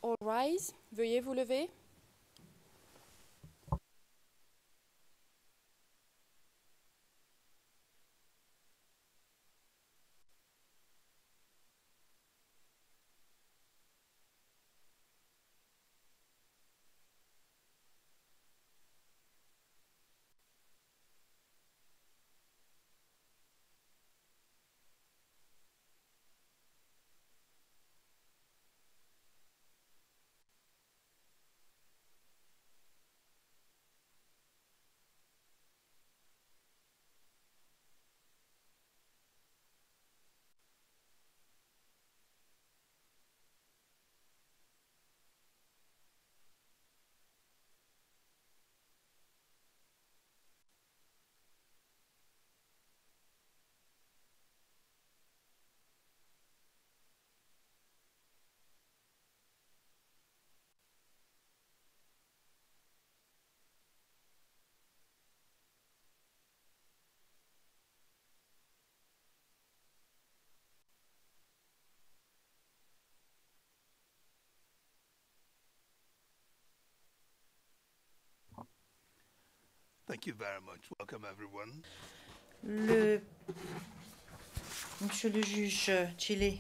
All rise. Veuillez vous lever. Thank you very much. Welcome, everyone. Monsieur le juge Chile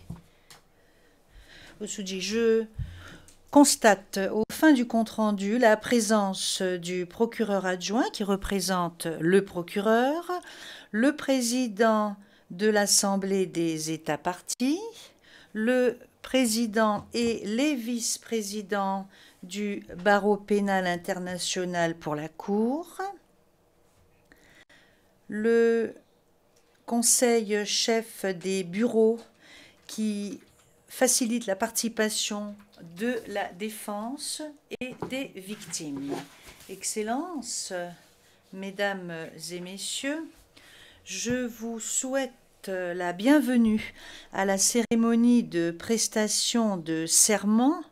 Osuji, je constate au fin du compte-rendu la présence du procureur adjoint qui représente le procureur, le président de l'Assemblée des États parties, le président et les vice-présidents du barreau pénal international pour la Cour, le conseil chef des bureaux qui facilite la participation de la défense et des victimes. Excellences, Mesdames et Messieurs, je vous souhaite la bienvenue à la cérémonie de prestation de serment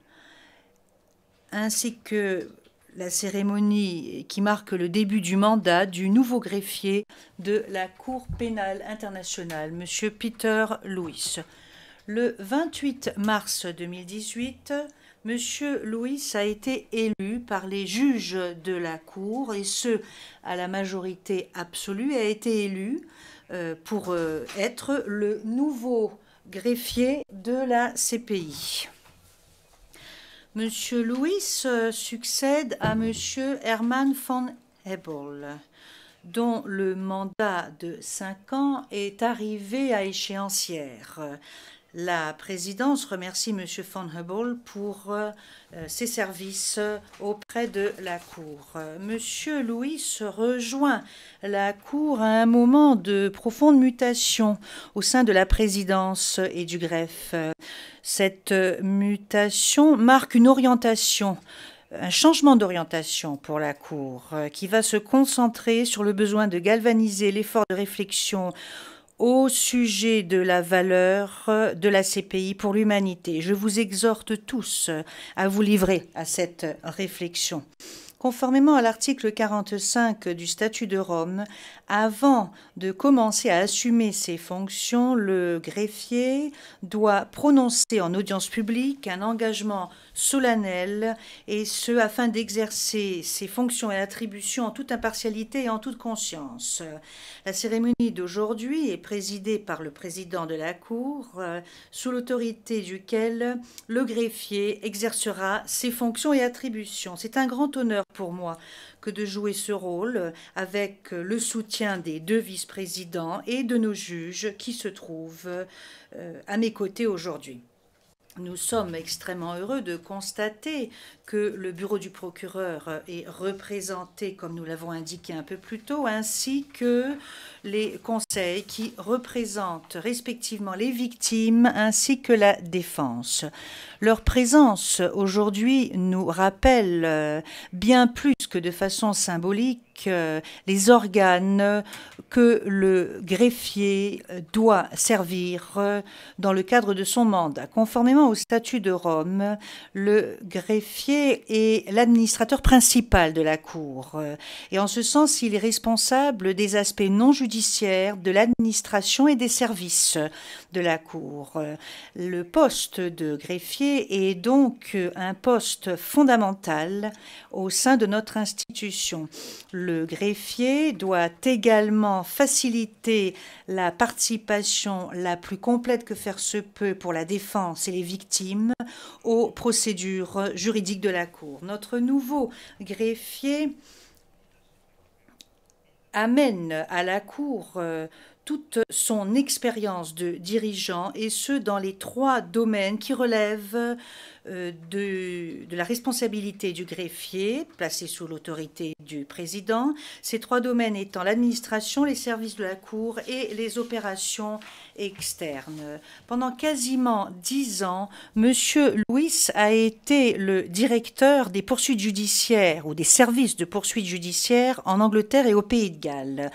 ainsi que la cérémonie qui marque le début du mandat du nouveau greffier de la Cour pénale internationale, M. Peter Lewis. Le 28 mars 2018, M. Lewis a été élu par les juges de la Cour, et ce, à la majorité absolue, a été élu pour être le nouveau greffier de la CPI. M. Lewis succède à M. Herman von Hebel, dont le mandat de 5 ans est arrivé à échéancière. La présidence remercie M. von Hebel pour ses services auprès de la Cour. M. Lewis rejoint la Cour à un moment de profonde mutation au sein de la présidence et du greffe. Cette mutation marque une orientation, un changement d'orientation pour la Cour qui va se concentrer sur le besoin de galvaniser l'effort de réflexion au sujet de la valeur de la CPI pour l'humanité. Je vous exhorte tous à vous livrer à cette réflexion. Conformément à l'article 45 du statut de Rome, avant de commencer à assumer ses fonctions, le greffier doit prononcer en audience publique un engagement solennel, et ce afin d'exercer ses fonctions et attributions en toute impartialité et en toute conscience. La cérémonie d'aujourd'hui est présidée par le président de la Cour, sous l'autorité duquel le greffier exercera ses fonctions et attributions. C'est un grand honneur pour moi que de jouer ce rôle avec le soutien des 2 vice-présidents et de nos juges qui se trouvent à mes côtés aujourd'hui. Nous sommes extrêmement heureux de constater que le bureau du procureur est représenté, comme nous l'avons indiqué un peu plus tôt, ainsi que les conseils qui représentent respectivement les victimes ainsi que la défense. Leur présence aujourd'hui nous rappelle bien plus que de façon symbolique avec les organes que le greffier doit servir dans le cadre de son mandat. Conformément au statut de Rome, le greffier est l'administrateur principal de la Cour. Et en ce sens, il est responsable des aspects non judiciaires, de l'administration et des services de la Cour. Le poste de greffier est donc un poste fondamental au sein de notre institution. Le greffier doit également faciliter la participation la plus complète que faire se peut pour la défense et les victimes aux procédures juridiques de la Cour. Notre nouveau greffier amène à la Cour toute son expérience de dirigeant, et ce, dans les 3 domaines qui relèvent de la responsabilité du greffier, placé sous l'autorité du président. Ces 3 domaines étant l'administration, les services de la Cour et les opérations externes. Pendant quasiment 10 ans, M. Lewis a été le directeur des poursuites judiciaires ou des services de poursuites judiciaires en Angleterre et au Pays de Galles.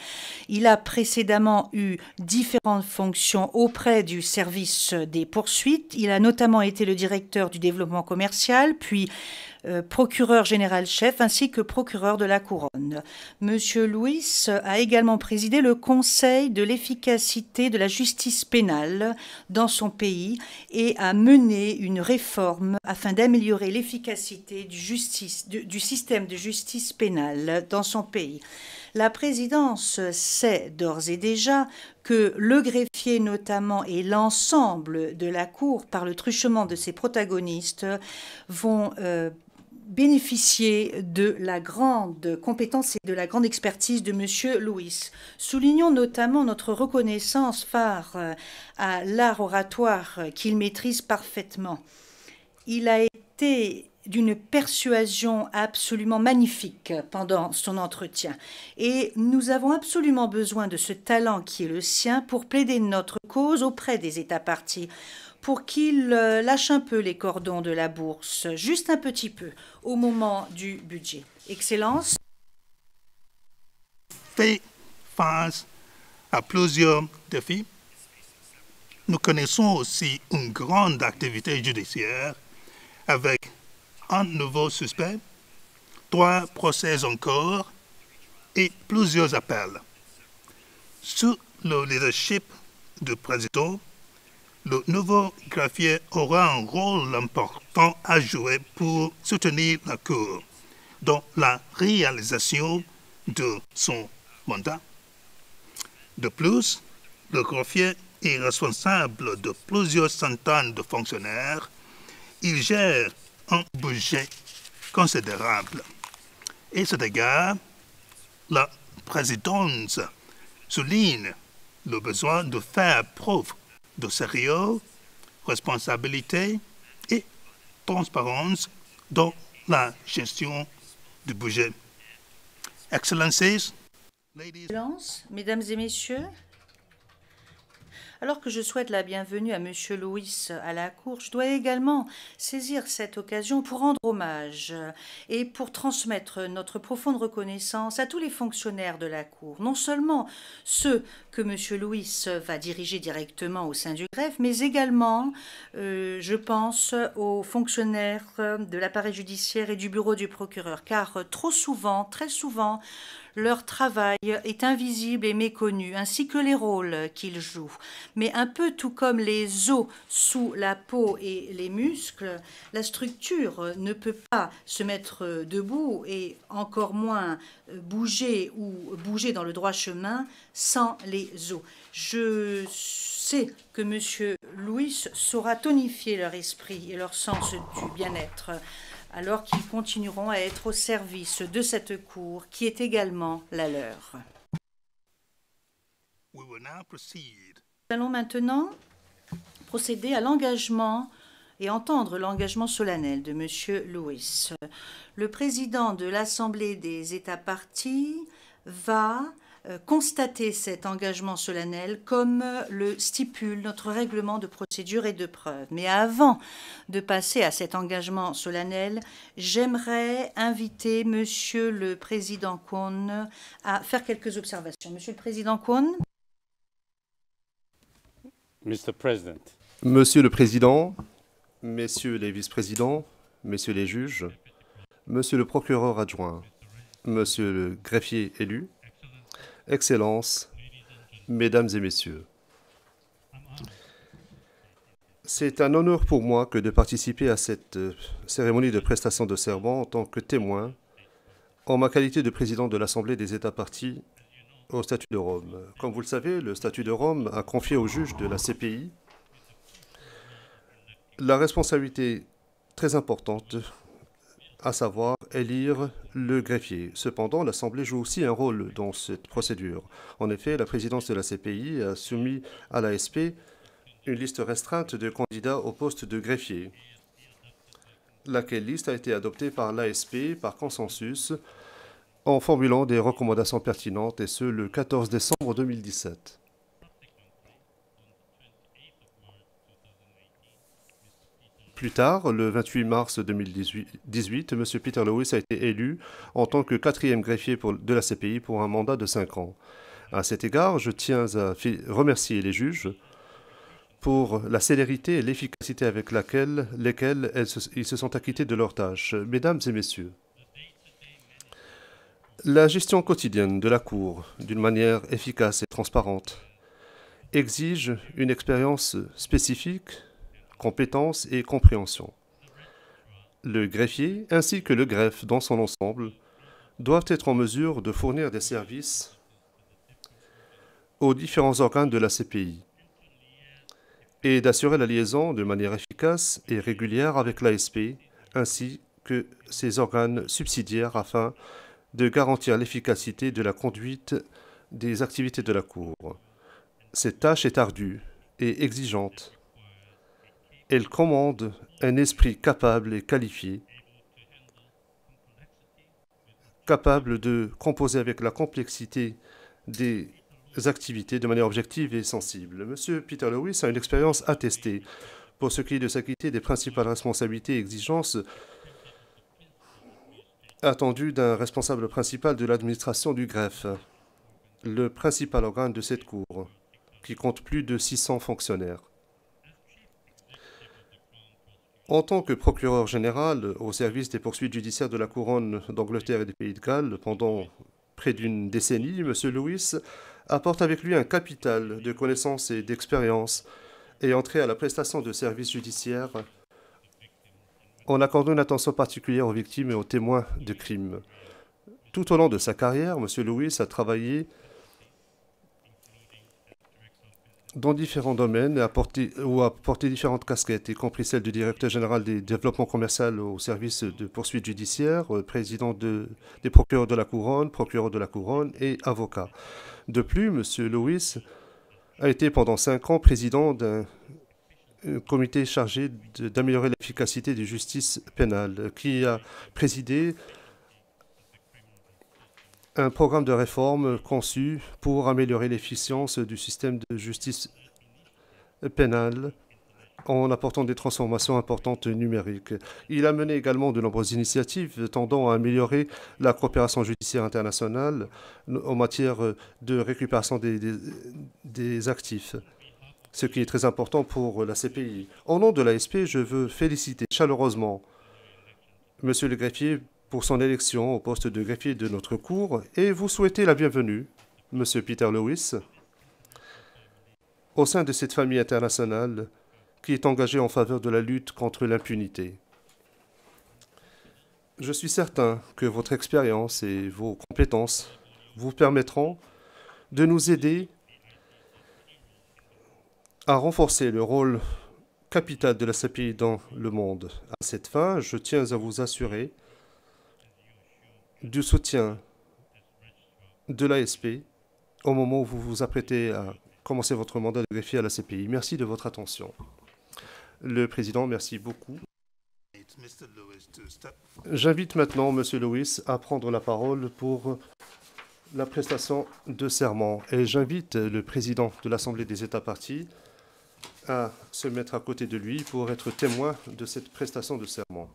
Il a précédemment eu différentes fonctions auprès du service des poursuites. Il a notamment été le directeur du développement commercial, puis procureur général-chef ainsi que procureur de la Couronne. Monsieur Lewis a également présidé le Conseil de l'efficacité de la justice pénale dans son pays et a mené une réforme afin d'améliorer l'efficacité du système de justice pénale dans son pays. La présidence sait d'ores et déjà que le greffier notamment et l'ensemble de la Cour, par le truchement de ses protagonistes, vont bénéficier de la grande compétence et de la grande expertise de M. Lewis. Soulignons notamment notre reconnaissance phare à l'art oratoire qu'il maîtrise parfaitement. Il a été d'une persuasion absolument magnifique pendant son entretien. Et nous avons absolument besoin de ce talent qui est le sien pour plaider notre cause auprès des États parties, pour qu'ils lâchent un peu les cordons de la bourse, juste un petit peu, au moment du budget. Excellence. Fait face à plusieurs défis. Nous connaissons aussi une grande activité judiciaire avec un nouveau suspect, 3 procès en cours et plusieurs appels. Sous le leadership du président, le nouveau greffier aura un rôle important à jouer pour soutenir la Cour dans la réalisation de son mandat. De plus, le greffier est responsable de plusieurs centaines de fonctionnaires. Il gère un budget considérable. Et à cet égard, la présidence souligne le besoin de faire preuve de sérieux, responsabilité et transparence dans la gestion du budget. Excellences, Mesdames et messieurs, alors que je souhaite la bienvenue à M. Lewis à la Cour, je dois également saisir cette occasion pour rendre hommage et pour transmettre notre profonde reconnaissance à tous les fonctionnaires de la Cour, non seulement ceux que M. Lewis va diriger directement au sein du greffe, mais également, je pense, aux fonctionnaires de l'appareil judiciaire et du bureau du procureur, car trop souvent, très souvent, leur travail est invisible et méconnu, ainsi que les rôles qu'ils jouent. Mais un peu tout comme les os sous la peau et les muscles, la structure ne peut pas se mettre debout et encore moins bouger ou bouger dans le droit chemin sans les os. Je sais que M. Lewis saura tonifier leur esprit et leur sens du bien-être, alors qu'ils continueront à être au service de cette Cour qui est également la leur. Nous allons maintenant procéder à l'engagement et entendre l'engagement solennel de M. Lewis. Le président de l'Assemblée des États parties va constater cet engagement solennel comme le stipule notre règlement de procédure et de preuve. Mais avant de passer à cet engagement solennel, j'aimerais inviter Monsieur le Président Kwon à faire quelques observations. Monsieur le Président Kwon. Monsieur le Président, Messieurs les vice-présidents, Messieurs les juges, Monsieur le procureur adjoint, Monsieur le greffier élu, Excellences, Mesdames et Messieurs. C'est un honneur pour moi que de participer à cette cérémonie de prestation de serment en tant que témoin, en ma qualité de président de l'Assemblée des États parties au statut de Rome. Comme vous le savez, le statut de Rome a confié aux juges de la CPI la responsabilité très importante, à savoir élire le greffier. Cependant, l'Assemblée joue aussi un rôle dans cette procédure. En effet, la présidence de la CPI a soumis à l'ASP une liste restreinte de candidats au poste de greffier, laquelle liste a été adoptée par l'ASP par consensus en formulant des recommandations pertinentes, et ce, le 14 décembre 2017. Plus tard, le 28 mars 2018, M. Peter Lewis a été élu en tant que 4e greffier de la CPI pour un mandat de 5 ans. À cet égard, je tiens à remercier les juges pour la célérité et l'efficacité avec lesquelles ils se sont acquittés de leurs tâches. Mesdames et messieurs, la gestion quotidienne de la Cour, d'une manière efficace et transparente, exige une expérience spécifique, compétence et compréhension. Le greffier, ainsi que le greffe dans son ensemble, doivent être en mesure de fournir des services aux différents organes de la CPI et d'assurer la liaison de manière efficace et régulière avec l'ASP, ainsi que ses organes subsidiaires afin de garantir l'efficacité de la conduite des activités de la Cour. Cette tâche est ardue et exigeante. Elle commande un esprit capable et qualifié, capable de composer avec la complexité des activités de manière objective et sensible. M. Peter Lewis a une expérience attestée pour ce qui est de s'acquitter des principales responsabilités et exigences attendues d'un responsable principal de l'administration du greffe, le principal organe de cette Cour, qui compte plus de 600 fonctionnaires. En tant que procureur général au service des poursuites judiciaires de la Couronne d'Angleterre et des Pays de Galles pendant près d'une décennie, M. Lewis apporte avec lui un capital de connaissances et d'expérience et entré à la prestation de services judiciaires en accordant une attention particulière aux victimes et aux témoins de crimes. Tout au long de sa carrière, M. Lewis a travaillé dans différents domaines a porté différentes casquettes, y compris celle du directeur général des développements commerciaux au service de poursuites judiciaires, président des procureurs de la Couronne, procureur de la Couronne et avocat. De plus, M. Lewis a été pendant 5 ans président d'un comité chargé d'améliorer l'efficacité des justices pénales, qui a présidé un programme de réforme conçu pour améliorer l'efficience du système de justice pénale en apportant des transformations importantes numériques. Il a mené également de nombreuses initiatives tendant à améliorer la coopération judiciaire internationale en matière de récupération des actifs, ce qui est très important pour la CPI. Au nom de l'ASP, je veux féliciter chaleureusement M. le greffier pour son élection au poste de greffier de notre Cour et vous souhaiter la bienvenue, M. Peter Lewis, au sein de cette famille internationale qui est engagée en faveur de la lutte contre l'impunité. Je suis certain que votre expérience et vos compétences vous permettront de nous aider à renforcer le rôle capital de la CPI dans le monde. À cette fin, je tiens à vous assurer du soutien de l'ASP au moment où vous vous apprêtez à commencer votre mandat de greffier à la CPI. Merci de votre attention. Le Président, merci beaucoup. J'invite maintenant M. Lewis à prendre la parole pour la prestation de serment. Et j'invite le président de l'Assemblée des États parties à se mettre à côté de lui pour être témoin de cette prestation de serment.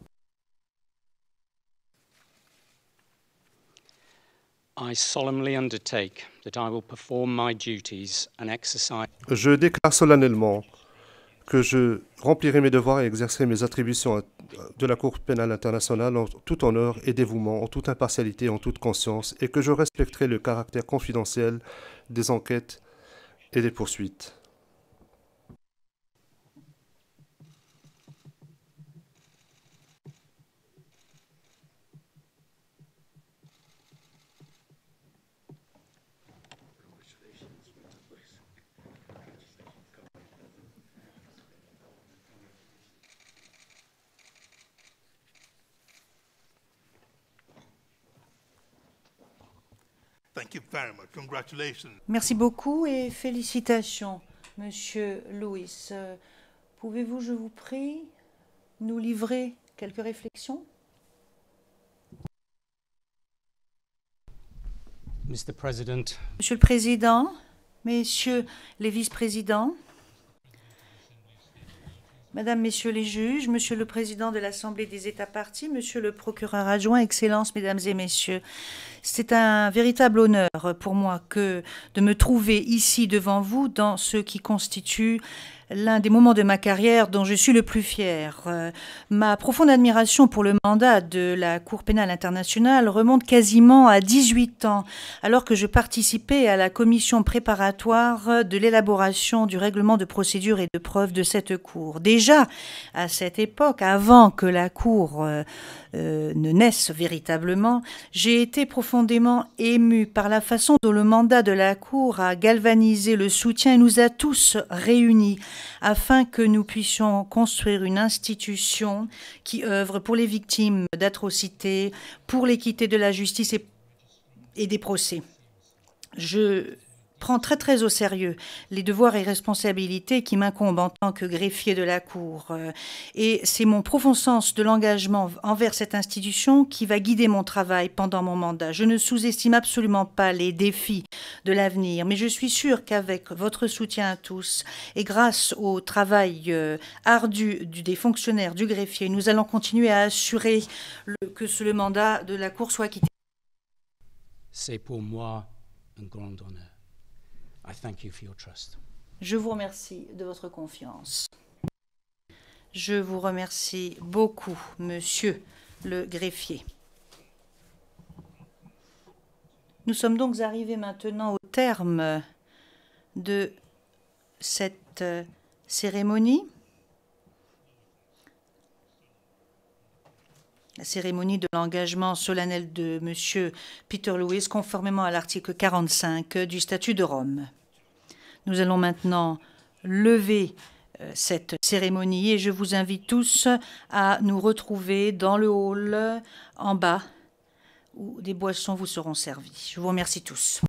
I solemnly undertake that I will perform my duties and exercise. Je déclare solennellement que je remplirai mes devoirs et exercerai mes attributions de la Cour pénale internationale en tout honneur et dévouement, en toute impartialité, en toute conscience, et que je respecterai le caractère confidentiel des enquêtes et des poursuites. Thank you very much. Congratulations. Merci beaucoup et félicitations, Monsieur Lewis. Pouvez-vous, je vous prie, nous livrer quelques réflexions? Mr. President, Monsieur le Président, Messieurs les vice-présidents, Mesdames, Messieurs les juges, Monsieur le Président de l'Assemblée des États parties, Monsieur le procureur adjoint, Excellences, Mesdames et Messieurs, c'est un véritable honneur pour moi que de me trouver ici devant vous dans ce qui constitue l'un des moments de ma carrière dont je suis le plus fier. Ma profonde admiration pour le mandat de la Cour pénale internationale remonte quasiment à 18 ans, alors que je participais à la commission préparatoire de l'élaboration du règlement de procédure et de preuve de cette Cour. Déjà, à cette époque, avant que la Cour ne naisse véritablement, j'ai été profondément ému par la façon dont le mandat de la Cour a galvanisé le soutien et nous a tous réunis afin que nous puissions construire une institution qui œuvre pour les victimes d'atrocités, pour l'équité de la justice et des procès. Je prends très au sérieux les devoirs et responsabilités qui m'incombent en tant que greffier de la Cour. Et c'est mon profond sens de l'engagement envers cette institution qui va guider mon travail pendant mon mandat. Je ne sous-estime absolument pas les défis de l'avenir, mais je suis sûre qu'avec votre soutien à tous et grâce au travail ardu des fonctionnaires du greffier, nous allons continuer à assurer que le mandat de la Cour soit acquitté. c'est pour moi un grand honneur. I thank you for your trust. Je vous remercie de votre confiance. Je vous remercie beaucoup, monsieur le greffier. Nous sommes donc arrivés maintenant au terme de cette cérémonie. La cérémonie de l'engagement solennel de monsieur Peter Lewis, conformément à l'article 45 du statut de Rome. Nous allons maintenant lever cette cérémonie et je vous invite tous à nous retrouver dans le hall en bas où des boissons vous seront servies. Je vous remercie tous.